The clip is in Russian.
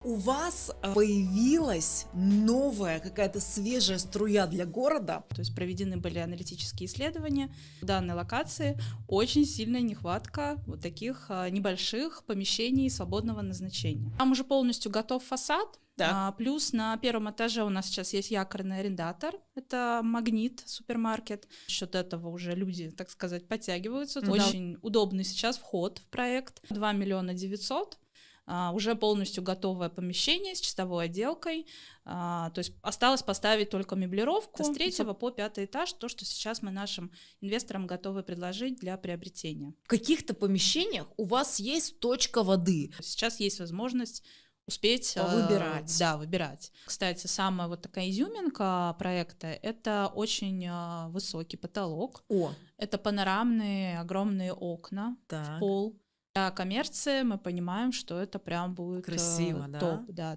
У вас появилась новая какая-то свежая струя для города. То есть проведены были аналитические исследования. В данной локации очень сильная нехватка вот таких небольших помещений свободного назначения. Там уже полностью готов фасад. Плюс на первом этаже у нас сейчас есть якорный арендатор. Это Магнит супермаркет. За счет этого уже люди, так сказать, подтягиваются. Очень удобный сейчас вход в проект. 2 900 000. Уже полностью готовое помещение с чистовой отделкой. То есть осталось поставить только меблировку с 3 по 5 этаж, то, что сейчас мы нашим инвесторам готовы предложить для приобретения. В каких-то помещениях у вас есть точка воды. Сейчас есть возможность успеть выбирать. Выбирать. Кстати, самая вот такая изюминка проекта — это очень высокий потолок. Это панорамные огромные окна в пол. Для коммерции мы понимаем, что это прям будет красиво, топ. Да.